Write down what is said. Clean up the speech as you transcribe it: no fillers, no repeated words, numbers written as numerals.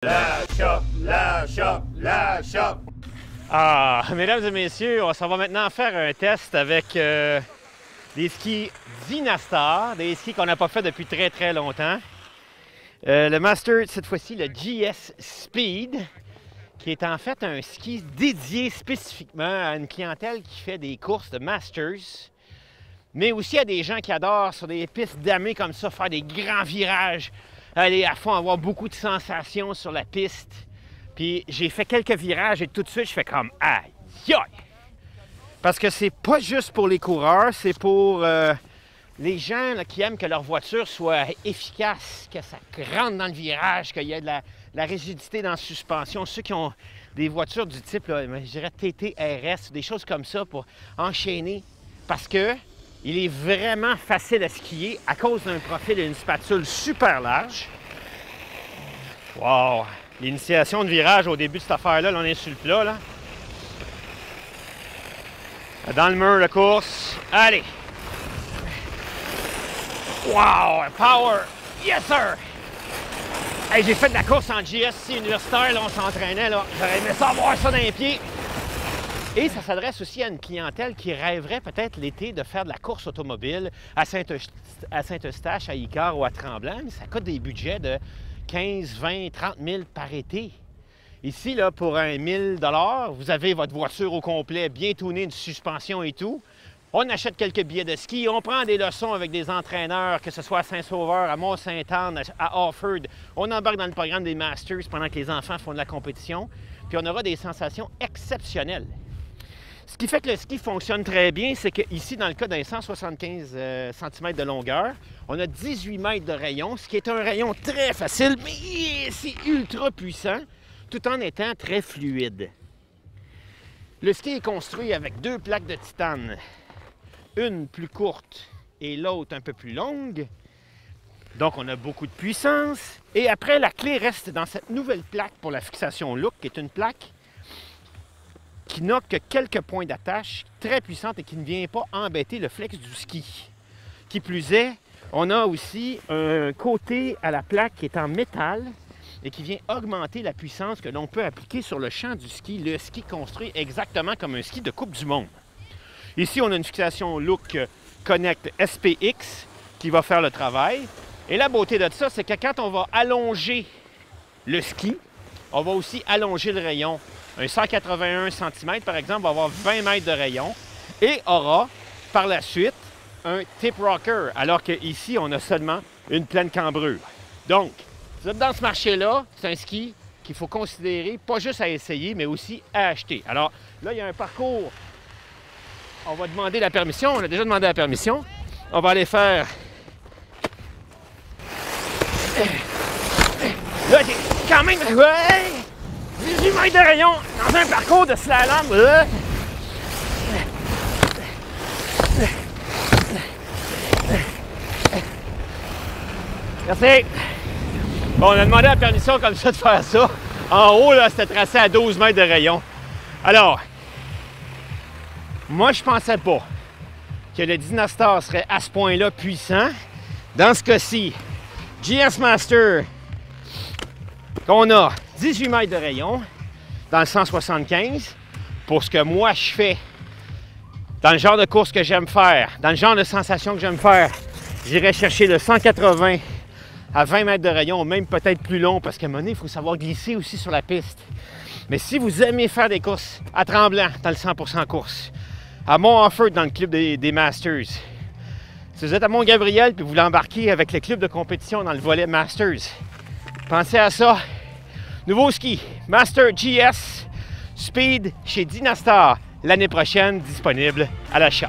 La shop. Ah, mesdames et messieurs, on s'en va maintenant faire un test avec des skis Dynastar, des skis qu'on n'a pas fait depuis très longtemps. Le Master, cette fois-ci, le GS Speed, qui est en fait un ski dédié spécifiquement à une clientèle qui fait des courses de Masters, mais aussi à des gens qui adorent sur des pistes damées comme ça, faire des grands virages, aller à fond, avoir beaucoup de sensations sur la piste. Puis j'ai fait quelques virages et tout de suite, je fais comme « aïe, aïe! » Parce que c'est pas juste pour les coureurs, c'est pour les gens là, qui aiment que leur voiture soit efficace, que ça rentre dans le virage, qu'il y ait de la rigidité dans la suspension. Ceux qui ont des voitures du type, là, je dirais TT, RS, des choses comme ça pour enchaîner. Parce que il est vraiment facile à skier à cause d'un profil et une spatule super large. Wow! L'initiation de virage au début de cette affaire-là, là, on est sur le plat, là. Dans le mur de course. Allez! Wow! Power! Yes, sir! Hey, j'ai fait de la course en GSC universitaire, là, on s'entraînait, là. J'aurais aimé ça avoir ça dans les pieds. Et ça s'adresse aussi à une clientèle qui rêverait peut-être l'été de faire de la course automobile à Saint-Eustache, à Icare ou à Tremblant, mais ça coûte des budgets de 15, 20, 30 000 par été. Ici, là, pour un 1 000 $, vous avez votre voiture au complet, bien tournée, une suspension et tout. On achète quelques billets de ski, on prend des leçons avec des entraîneurs, que ce soit à Saint-Sauveur, à Mont-Sainte-Anne, à Offord. On embarque dans le programme des Masters pendant que les enfants font de la compétition. Puis on aura des sensations exceptionnelles. Ce qui fait que le ski fonctionne très bien, c'est qu'ici, dans le cas d'un 175 cm de longueur, on a 18 mètres de rayon, ce qui est un rayon très facile, mais c'est ultra puissant, tout en étant très fluide. Le ski est construit avec deux plaques de titane, une plus courte et l'autre un peu plus longue. Donc, on a beaucoup de puissance. Et après, la clé reste dans cette nouvelle plaque pour la fixation look, qui est une plaque qui n'a que quelques points d'attache, très puissante et qui ne vient pas embêter le flex du ski. Qui plus est, on a aussi un côté à la plaque qui est en métal et qui vient augmenter la puissance que l'on peut appliquer sur le champ du ski, le ski construit exactement comme un ski de Coupe du Monde. Ici, on a une fixation Look Connect SPX qui va faire le travail. Et la beauté de ça, c'est que quand on va allonger le ski, on va aussi allonger le rayon. Un 181 cm, par exemple, va avoir 20 mètres de rayon et aura, par la suite, un tip rocker, alors qu'ici, on a seulement une pleine cambrure. Donc, si vous êtes dans ce marché-là, c'est un ski qu'il faut considérer, pas juste à essayer, mais aussi à acheter. Alors, là, il y a un parcours. On va demander la permission. On a déjà demandé la permission. On va aller faire... Là, c'est quand même... Ouais! 18 mètres de rayon dans un parcours de slalom. Merci. Bon, on a demandé la permission comme ça de faire ça. En haut, là, c'était tracé à 12 mètres de rayon. Alors, moi, je pensais pas que le Dynastar serait à ce point-là puissant. Dans ce cas-ci, GS Master, qu'on a 18 mètres de rayon dans le 175 pour ce que moi je fais dans le genre de course que j'aime faire, dans le genre de sensation que j'aime faire. J'irai chercher le 180 à 20 mètres de rayon, même peut-être plus long parce qu'à un moment donné, il faut savoir glisser aussi sur la piste. Mais si vous aimez faire des courses à Tremblant dans le 100% course, à Mont-Offord dans le club des Masters, si vous êtes à Mont-Gabriel et vous l'embarquez avec le club de compétition dans le volet Masters, pensez à ça. Nouveau ski, Master GS Speed chez Dynastar l'année prochaine, disponible à la shop.